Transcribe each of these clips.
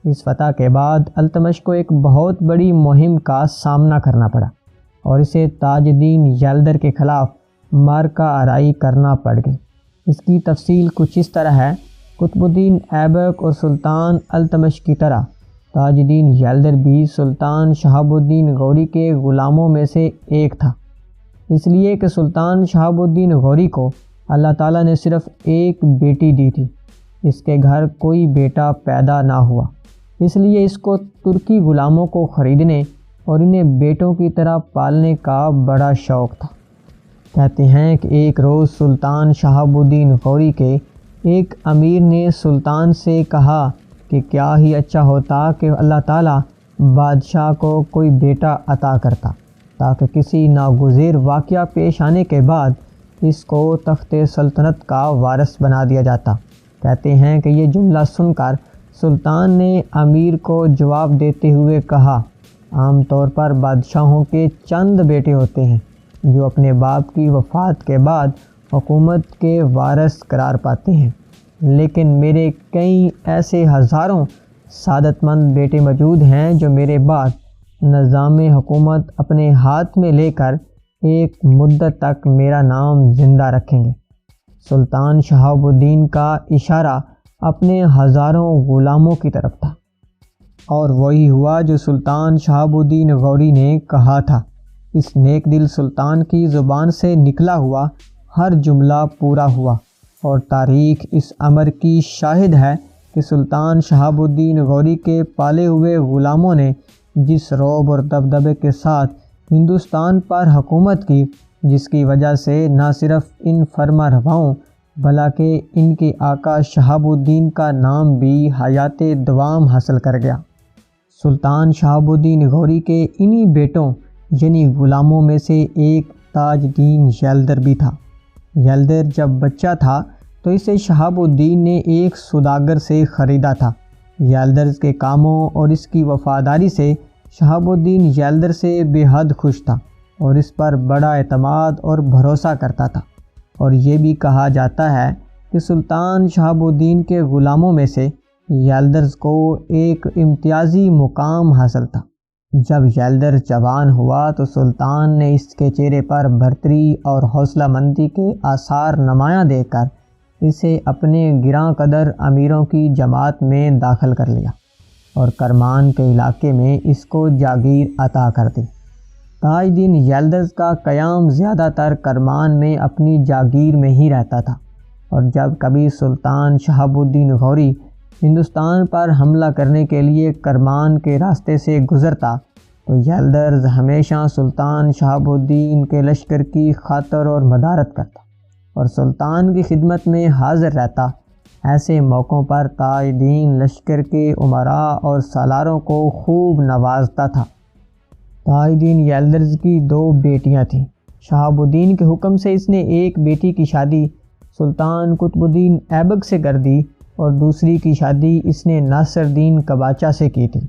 اس فتح کے بعد التمش کو ایک بہت بڑی مہم کا سامنا کرنا پڑا اور اسے تاج الدین یلدر کے خلاف معرکہ آرائی کرنا پڑ گئی۔ اس کی تفصیل کچھ اس طرح ہے۔ قطب الدین ایبک اور سلطان التمش کی طرح تاج الدین یلدر بھی سلطان شہاب الدین غوری کے غلاموں میں سے ایک تھا، اس لیے کہ سلطان شہاب الدین غوری کو اللہ تعالیٰ نے صرف ایک بیٹی دی تھی، اس کے گھر کوئی بیٹا پیدا نہ ہوا، اس لیے اس کو ترکی غلاموں کو خریدنے اور انہیں بیٹوں کی طرح پالنے کا بڑا شوق تھا۔ کہتے ہیں کہ ایک روز سلطان شہاب الدین غوری کے ایک امیر نے سلطان سے کہا کہ کیا ہی اچھا ہوتا کہ اللہ تعالیٰ بادشاہ کو کوئی بیٹا عطا کرتا تاکہ کسی ناگزیر واقعہ پیش آنے کے بعد اس کو تخت سلطنت کا وارث بنا دیا جاتا۔ کہتے ہیں کہ یہ جملہ سن کر سلطان نے امیر کو جواب دیتے ہوئے کہا، عام طور پر بادشاہوں کے چند بیٹے ہوتے ہیں جو اپنے باپ کی وفات کے بعد حکومت کے وارث قرار پاتے ہیں، لیکن میرے کئی ایسے ہزاروں سعادت مند بیٹے موجود ہیں جو میرے بعد نظام حکومت اپنے ہاتھ میں لے کر ایک مدت تک میرا نام زندہ رکھیں گے۔ سلطان شہاب الدین کا اشارہ اپنے ہزاروں غلاموں کی طرف تھا، اور وہی ہوا جو سلطان شہاب الدین غوری نے کہا تھا۔ اس نیک دل سلطان کی زبان سے نکلا ہوا ہر جملہ پورا ہوا، اور تاریخ اس امر کی شاہد ہے کہ سلطان شہاب الدین غوری کے پالے ہوئے غلاموں نے جس رعب اور دبدبے کے ساتھ ہندوستان پر حکومت کی، جس کی وجہ سے نہ صرف ان فرما رواؤں بلکہ ان کے آقا شہاب الدین کا نام بھی حیات دوام حاصل کر گیا۔ سلطان شہاب الدین غوری کے انہی بیٹوں یعنی غلاموں میں سے ایک تاج الدین یلدر بھی تھا۔ یلدر جب بچہ تھا تو اسے شہاب الدین نے ایک سوداگر سے خریدا تھا۔ یلدر کے کاموں اور اس کی وفاداری سے شہاب الدین یلدر سے بے حد خوش تھا اور اس پر بڑا اعتماد اور بھروسہ کرتا تھا، اور یہ بھی کہا جاتا ہے کہ سلطان شہاب الدین کے غلاموں میں سے یلدر کو ایک امتیازی مقام حاصل تھا۔ جب یلدر جوان ہوا تو سلطان نے اس کے چہرے پر برتری اور حوصلہ مندی کے آثار نمایاں دیکھ کر اسے اپنے گراں قدر امیروں کی جماعت میں داخل کر لیا اور کرمان کے علاقے میں اس کو جاگیر عطا کر دی۔ تاج الدین یلدر کا قیام زیادہ تر کرمان میں اپنی جاگیر میں ہی رہتا تھا، اور جب کبھی سلطان شہاب الدین غوری ہندوستان پر حملہ کرنے کے لیے کرمان کے راستے سے گزرتا تو یلدر ہمیشہ سلطان شہاب الدین کے لشکر کی خاطر اور مدارت کرتا اور سلطان کی خدمت میں حاضر رہتا۔ ایسے موقعوں پر تاج الدین لشکر کے امراء اور سالاروں کو خوب نوازتا تھا۔ تاج الدین یلدر کی 2 بیٹیاں تھیں۔ شہاب الدین کے حکم سے اس نے ایک بیٹی کی شادی سلطان قطب الدین ایبک سے کر دی اور دوسری کی شادی اس نے ناصر الدین قباچہ سے کی تھی۔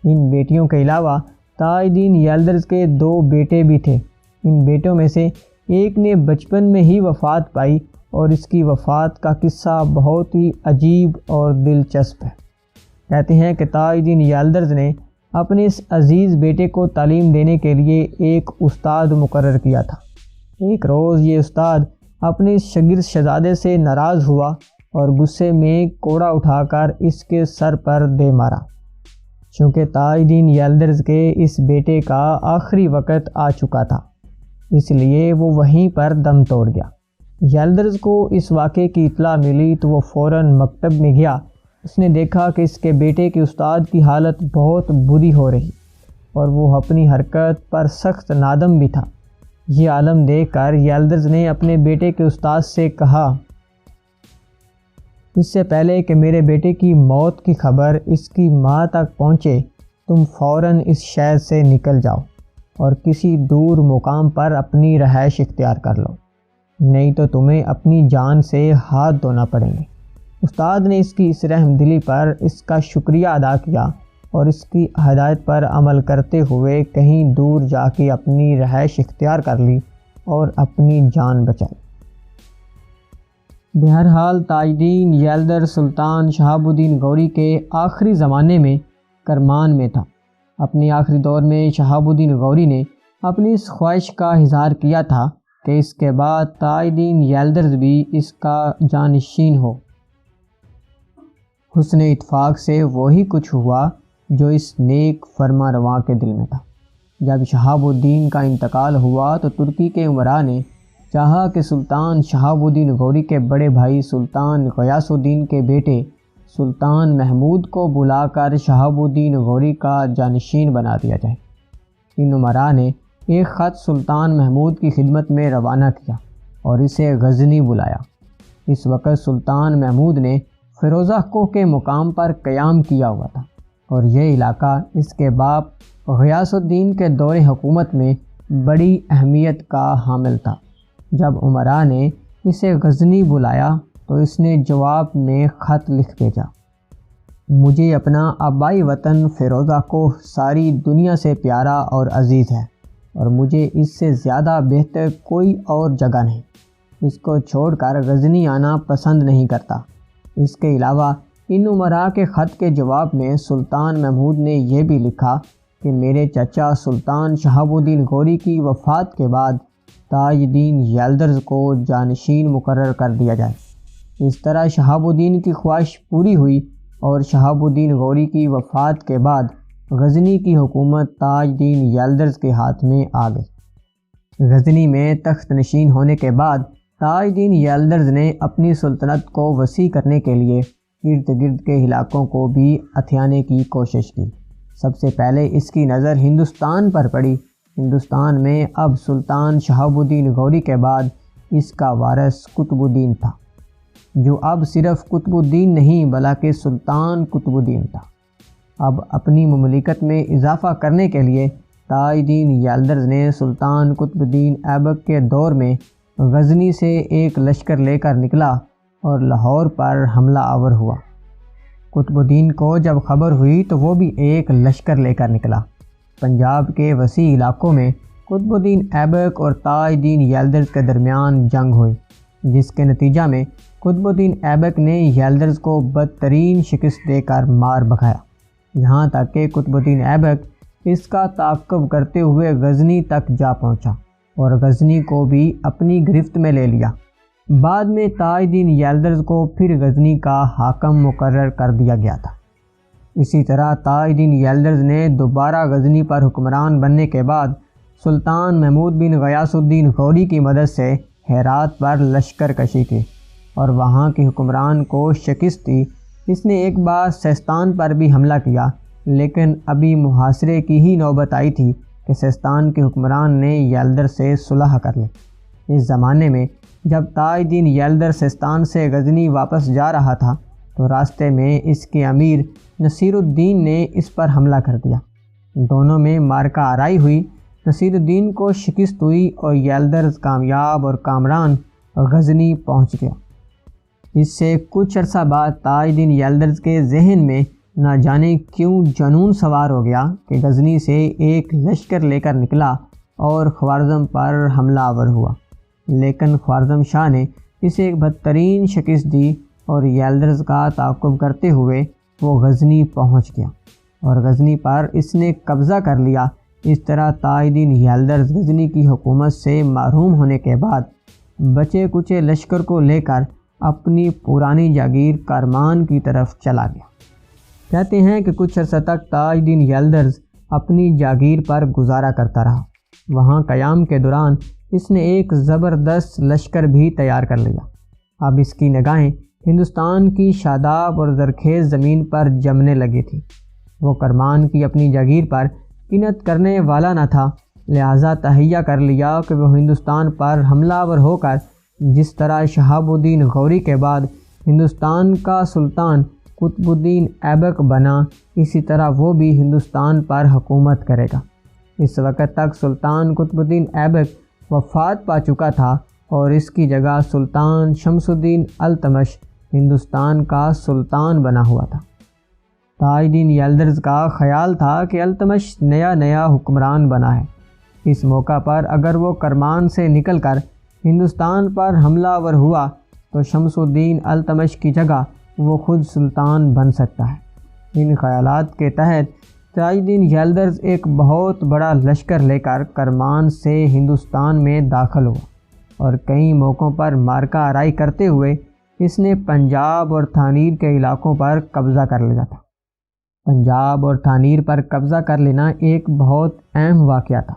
ان بیٹیوں کے علاوہ تاج الدین یلدر کے 2 بیٹے بھی تھے۔ ان بیٹوں میں سے ایک نے بچپن میں ہی وفات پائی، اور اس کی وفات کا قصہ بہت ہی عجیب اور دلچسپ ہے۔ کہتے ہیں کہ تاج الدین یلدر نے اپنے اس عزیز بیٹے کو تعلیم دینے کے لیے ایک استاد مقرر کیا تھا۔ ایک روز یہ استاد اپنے اس شاگرد شہزادے سے ناراض ہوا اور غصے میں کوڑا اٹھا کر اس کے سر پر دے مارا۔ چونکہ تاج الدین یلدر کے اس بیٹے کا آخری وقت آ چکا تھا، اس لیے وہ وہیں پر دم توڑ گیا۔ یلدر کو اس واقعے کی اطلاع ملی تو وہ فوراً مکتب میں گیا۔ اس نے دیکھا کہ اس کے بیٹے کے استاد کی حالت بہت بری ہو رہی اور وہ اپنی حرکت پر سخت نادم بھی تھا۔ یہ عالم دیکھ کر یلدر نے اپنے بیٹے کے استاد سے کہا، اس سے پہلے کہ میرے بیٹے کی موت کی خبر اس کی ماں تک پہنچے، تم فوراً اس شہر سے نکل جاؤ اور کسی دور مقام پر اپنی رہائش اختیار کر لو، نہیں تو تمہیں اپنی جان سے ہاتھ دھونا پڑیں گے۔ استاد نے اس کی اس رحم دلی پر اس کا شکریہ ادا کیا اور اس کی ہدایت پر عمل کرتے ہوئے کہیں دور جا کے اپنی رہائش اختیار کر لی اور اپنی جان بچائی۔ بہرحال تاجدین یلدر سلطان شہاب الدین غوری کے آخری زمانے میں کرمان میں تھا۔ اپنی آخری دور میں شہاب الدین غوری نے اپنی اس خواہش کا اظہار کیا تھا کہ اس کے بعد تاجدین یلدرز بھی اس کا جانشین ہو۔ حسن اتفاق سے وہی کچھ ہوا جو اس نیک فرما رواں کے دل میں تھا۔ جب شہاب الدین کا انتقال ہوا تو ترکی کے امراء نے چاہا کہ سلطان شہاب الدین غوری کے بڑے بھائی سلطان غیاث الدین کے بیٹے سلطان محمود کو بلا کر شہاب الدین غوری کا جانشین بنا دیا جائے۔ ان امراء نے ایک خط سلطان محمود کی خدمت میں روانہ کیا اور اسے غزنی بلایا۔ اس وقت سلطان محمود نے فیروزہ کوہ کے مقام پر قیام کیا ہوا تھا اور یہ علاقہ اس کے باپ غیاث الدین کے دور حکومت میں بڑی اہمیت کا حامل تھا۔ جب امراء نے اسے غزنی بلایا تو اس نے جواب میں خط لکھ بھیجا: مجھے اپنا آبائی وطن فیروزہ کوہ ساری دنیا سے پیارا اور عزیز ہے اور مجھے اس سے زیادہ بہتر کوئی اور جگہ نہیں۔ اس کو چھوڑ کر غزنی آنا پسند نہیں کرتا۔ اس کے علاوہ ان امراء کے خط کے جواب میں سلطان محمود نے یہ بھی لکھا کہ میرے چچا سلطان شہاب الدین غوری کی وفات کے بعد تاجدین یلدرز کو جانشین مقرر کر دیا جائے۔ اس طرح شہاب الدین کی خواہش پوری ہوئی اور شہاب الدین غوری کی وفات کے بعد غزنی کی حکومت تاجدین یلدرز کے ہاتھ میں آ گئی۔ غزنی میں تخت نشین ہونے کے بعد تاجدین یلدرز نے اپنی سلطنت کو وسیع کرنے کے لیے ارد گرد کے علاقوں کو بھی ہتھیانے کی کوشش کی۔ سب سے پہلے اس کی نظر ہندوستان پر پڑی۔ ہندوستان میں اب سلطان شہاب الدین غوری کے بعد اس کا وارث قطب الدین تھا، جو اب صرف قطب الدین نہیں بلکہ سلطان قطب الدین تھا۔ اب اپنی مملکت میں اضافہ کرنے کے لیے تاجدین یلدرز نے سلطان قطب الدین ایبک کے دور میں غزنی سے ایک لشکر لے کر نکلا اور لاہور پر حملہ آور ہوا۔ قطب الدین کو جب خبر ہوئی تو وہ بھی ایک لشکر لے کر نکلا۔ پنجاب کے وسیع علاقوں میں قطب الدین ایبک اور تاجدین یلدرز کے درمیان جنگ ہوئی، جس کے نتیجہ میں قطب الدین ایبک نے یلدرز کو بدترین شکست دے کر مار بھگایا، یہاں تک کہ قطب الدین ایبک اس کا تعاقب کرتے ہوئے غزنی تک جا پہنچا اور غزنی کو بھی اپنی گرفت میں لے لیا۔ بعد میں تاجدین یلدرز کو پھر غزنی کا حاکم مقرر کر دیا گیا تھا۔ اسی طرح تاجدین یلدرز نے دوبارہ غزنی پر حکمران بننے کے بعد سلطان محمود بن غیاث الدین غوری کی مدد سے ہرات پر لشکر کشی کی اور وہاں کے حکمران کو شکست دی۔ اس نے ایک بار سیستان پر بھی حملہ کیا، لیکن ابھی محاصرے کی ہی نوبت آئی تھی کہ سیستان کے حکمران نے یلدر سے صلح کر لی۔ اس زمانے میں جب تاجدین یلدر سیستان سے غزنی واپس جا رہا تھا تو راستے میں اس کے امیر نصیر الدین نے اس پر حملہ کر دیا۔ دونوں میں معرکہ آرائی ہوئی۔ نصیر الدین کو شکست ہوئی اور یلدرز کامیاب اور کامران غزنی پہنچ گیا۔ اس سے کچھ عرصہ بعد تاجدین یلدرز کے ذہن میں نہ جانے کیوں جنون سوار ہو گیا کہ غزنی سے ایک لشکر لے کر نکلا اور خوارزم پر حملہ آور ہوا، لیکن خوارزم شاہ نے اسے ایک بدترین شکست دی اور یلدرز کا تعاقب کرتے ہوئے وہ غزنی پہنچ گیا اور غزنی پر اس نے قبضہ کر لیا۔ اس طرح تاجدین یلدرز غزنی کی حکومت سے محروم ہونے کے بعد بچے کچے لشکر کو لے کر اپنی پرانی جاگیر کرمان کی طرف چلا گیا۔ کہتے ہیں کہ کچھ عرصہ تک تاجدین یلدرز اپنی جاگیر پر گزارا کرتا رہا۔ وہاں قیام کے دوران اس نے ایک زبردست لشکر بھی تیار کر لیا۔ اب اس کی نگاہیں ہندوستان کی شاداب اور زرخیز زمین پر جمنے لگی تھی۔ وہ کرمان کی اپنی جاگیر پر قنت کرنے والا نہ تھا، لہٰذا تہیہ کر لیا کہ وہ ہندوستان پر حملہ آور ہو کر جس طرح شہاب الدین غوری کے بعد ہندوستان کا سلطان قطب الدین ایبک بنا، اسی طرح وہ بھی ہندوستان پر حکومت کرے گا۔ اس وقت تک سلطان قطب الدین ایبک وفات پا چکا تھا اور اس کی جگہ سلطان شمس الدین التمش ہندوستان کا سلطان بنا ہوا تھا۔ تاجدین یلدرز کا خیال تھا کہ التمش نیا حکمران بنا ہے، اس موقع پر اگر وہ کرمان سے نکل کر ہندوستان پر حملہ آور ہوا تو شمس الدین التمش کی جگہ وہ خود سلطان بن سکتا ہے۔ ان خیالات کے تحت تاج الدین یلدرز ایک بہت بڑا لشکر لے کر کرمان سے ہندوستان میں داخل ہوا اور کئی موقعوں پر معرکہ آرائی کرتے ہوئے اس نے پنجاب اور تھانیر کے علاقوں پر قبضہ کر لیا تھا۔ پنجاب اور تھانیر پر قبضہ کر لینا ایک بہت اہم واقعہ تھا۔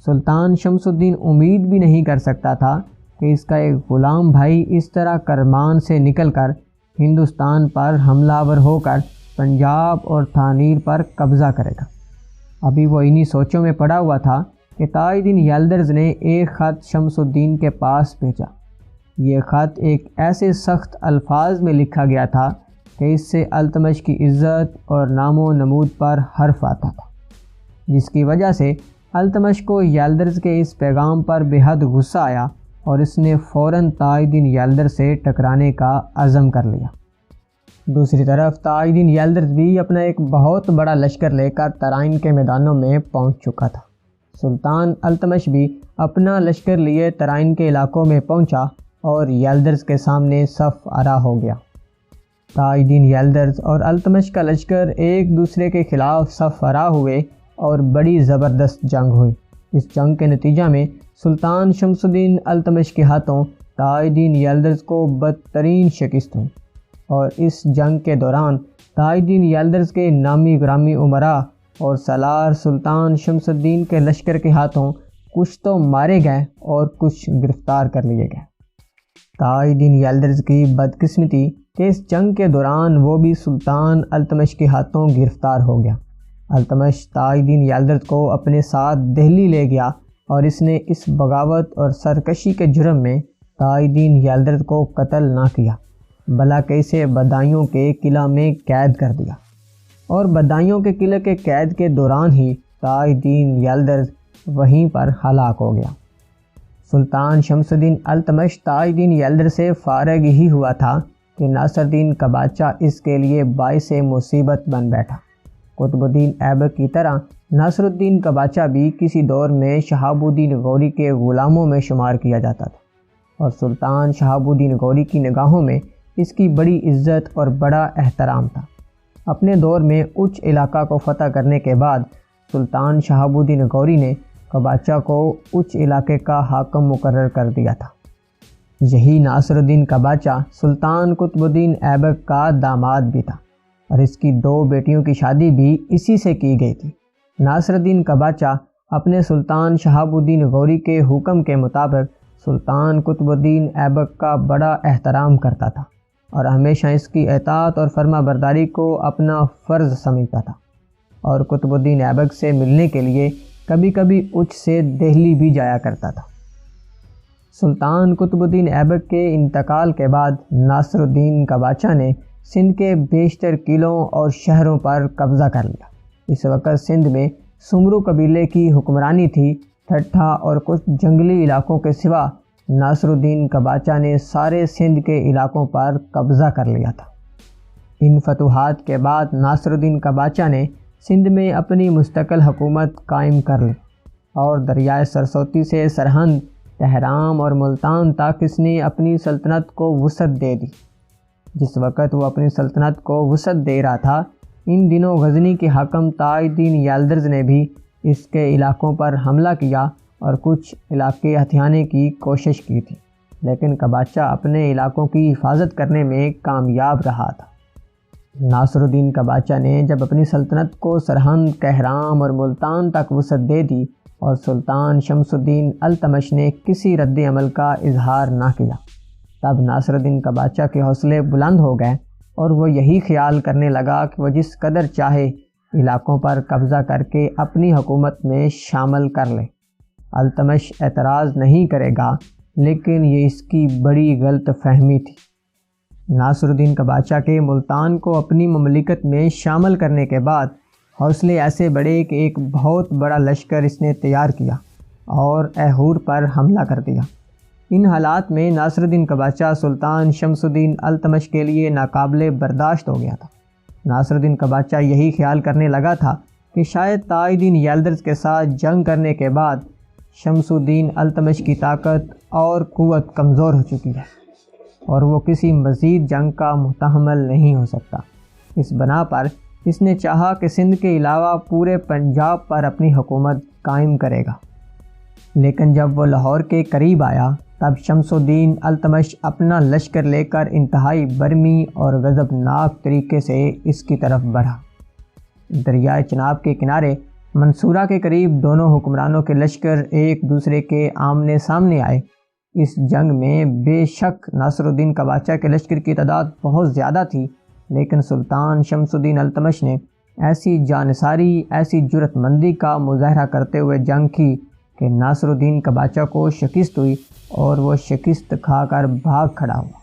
سلطان شمس الدین امید بھی نہیں کر سکتا تھا کہ اس کا ایک غلام بھائی اس طرح کرمان سے نکل کر ہندوستان پر حملہ آور ہو کر پنجاب اور تھانیر پر قبضہ کرے گا۔ ابھی وہ انہی سوچوں میں پڑا ہوا تھا کہ تاج الدین یلدرز نے ایک خط شمس الدین کے پاس بھیجا۔ یہ خط ایک ایسے سخت الفاظ میں لکھا گیا تھا کہ اس سے التمش کی عزت اور نام و نمود پر حرف آتا تھا، جس کی وجہ سے التمش کو یلدرز کے اس پیغام پر بے حد غصہ آیا اور اس نے فوراً تاج الدین یلدرز سے ٹکرانے کا عزم کر لیا۔ دوسری طرف تاج الدین یلدرز بھی اپنا ایک بہت بڑا لشکر لے کر ترائن کے میدانوں میں پہنچ چکا تھا۔ سلطان التمش بھی اپنا لشکر لیے ترائن کے علاقوں میں پہنچا اور یلدرز کے سامنے صف آرا ہو گیا۔ تاج الدین یلدرز اور التمش کا لشکر ایک دوسرے کے خلاف صف آرا ہوئے اور بڑی زبردست جنگ ہوئی۔ اس جنگ کے نتیجہ میں سلطان شمس الدین التمش کے ہاتھوں تاج الدین یلدرز کو بدترین شکست ہوئی، اور اس جنگ کے دوران تاج الدین یلدرز کے نامی گرامی امراء اور سالار سلطان شمس الدین کے لشکر کے ہاتھوں کچھ تو مارے گئے اور کچھ گرفتار کر لیے گئے۔ تاج الدین یلدرز کی بدقسمتی کہ اس جنگ کے دوران وہ بھی سلطان التمش کے ہاتھوں گرفتار ہو گیا۔ التمش تاج الدین یلدرز کو اپنے ساتھ دہلی لے گیا اور اس نے اس بغاوت اور سرکشی کے جرم میں تاج الدین یلدرز کو قتل نہ کیا، بلکہ اسے بدایوں کے قلعہ میں قید کر دیا، اور بدایوں کے قلعے کے قید کے دوران ہی تاج الدین یلدرز وہیں پر ہلاک ہو گیا۔ سلطان شمس الدین التمش تاج الدین یلدرز سے فارغ ہی ہوا تھا کہ ناصر الدین قباچہ اس کے لیے باعث مصیبت بن بیٹھا۔ قطب الدین ایبک کی طرح ناصر الدین قباچہ بھی کسی دور میں شہاب الدین غوری کے غلاموں میں شمار کیا جاتا تھا، اور سلطان شہاب الدین غوری کی نگاہوں میں اس کی بڑی عزت اور بڑا احترام تھا۔ اپنے دور میں اچ علاقہ کو فتح کرنے کے بعد سلطان شہاب الدین غوری نے قباچہ کو اچ علاقے کا حاکم مقرر کر دیا تھا۔ یہی ناصر الدین قباچہ سلطان قطب الدین ایبک کا داماد بھی تھا، اور اس کی 2 بیٹیوں کی شادی بھی اسی سے کی گئی تھی۔ ناصر الدین قباچہ اپنے سلطان شہاب الدین غوری کے حکم کے مطابق سلطان قطب الدین ایبک کا بڑا احترام کرتا تھا، اور ہمیشہ اس کی اطاعت اور فرما برداری کو اپنا فرض سمجھتا تھا، اور قطب الدین ایبک سے ملنے کے لیے کبھی کبھی اچ سے دہلی بھی جایا کرتا تھا۔ سلطان قطب الدین ایبک کے انتقال کے بعد ناصر الدین قباچہ نے سندھ کے بیشتر قلعوں اور شہروں پر قبضہ کر لیا۔ اس وقت سندھ میں سمرو قبیلے کی حکمرانی تھی۔ ٹھٹھا اور کچھ جنگلی علاقوں کے سوا ناصر الدین قباچہ نے سارے سندھ کے علاقوں پر قبضہ کر لیا تھا۔ ان فتوحات کے بعد ناصر الدین قباچہ نے سندھ میں اپنی مستقل حکومت قائم کر لی، اور دریائے سرسوتی سے سرہند، تہرام اور ملتان تک اس نے اپنی سلطنت کو وسعت دے دی۔ جس وقت وہ اپنی سلطنت کو وسعت دے رہا تھا، ان دنوں غزنی کے حاکم تاج الدین یلدرز نے بھی اس کے علاقوں پر حملہ کیا اور کچھ علاقے ہتھیانے کی کوشش کی تھی، لیکن قباچہ اپنے علاقوں کی حفاظت کرنے میں کامیاب رہا تھا۔ ناصر الدین قباچہ نے جب اپنی سلطنت کو سرہند، کہرام اور ملتان تک وسعت دے دی اور سلطان شمس الدین التمش نے کسی رد عمل کا اظہار نہ کیا، تب ناصر الدین قباچہ کے حوصلے بلند ہو گئے اور وہ یہی خیال کرنے لگا کہ وہ جس قدر چاہے علاقوں پر قبضہ کر کے اپنی حکومت میں شامل کر لے۔ التمش اعتراض نہیں کرے گا، لیکن یہ اس کی بڑی غلط فہمی تھی۔ ناصر الدین قباچہ کے ملتان کو اپنی مملکت میں شامل کرنے کے بعد حوصلے ایسے بڑھے کہ ایک بہت بڑا لشکر اس نے تیار کیا اور ایہور پر حملہ کر دیا۔ ان حالات میں ناصر الدین قباچہ سلطان شمس الدین التمش کے لیے ناقابل برداشت ہو گیا تھا۔ ناصر الدین قباچہ یہی خیال کرنے لگا تھا کہ شاید تاج الدین یلدرز کے ساتھ جنگ کرنے کے بعد شمس الدین التمش کی طاقت اور قوت کمزور ہو چکی ہے، اور وہ کسی مزید جنگ کا متحمل نہیں ہو سکتا۔ اس بنا پر اس نے چاہا کہ سندھ کے علاوہ پورے پنجاب پر اپنی حکومت قائم کرے گا، لیکن جب وہ لاہور کے قریب آیا تب شمس الدین التمش اپنا لشکر لے کر انتہائی برمی اور غضبناک طریقے سے اس کی طرف بڑھا۔ دریائے چناب کے کنارے منصورہ کے قریب دونوں حکمرانوں کے لشکر ایک دوسرے کے آمنے سامنے آئے۔ اس جنگ میں بے شک ناصر الدین قباچہ کے لشکر کی تعداد بہت زیادہ تھی، لیکن سلطان شمس الدین التمش نے ایسی جانثاری، ایسی جرأت مندی کا مظاہرہ کرتے ہوئے جنگ کی کہ ناصر الدین قباچہ کو شکست ہوئی اور وہ شکست کھا کر بھاگ کھڑا ہوا۔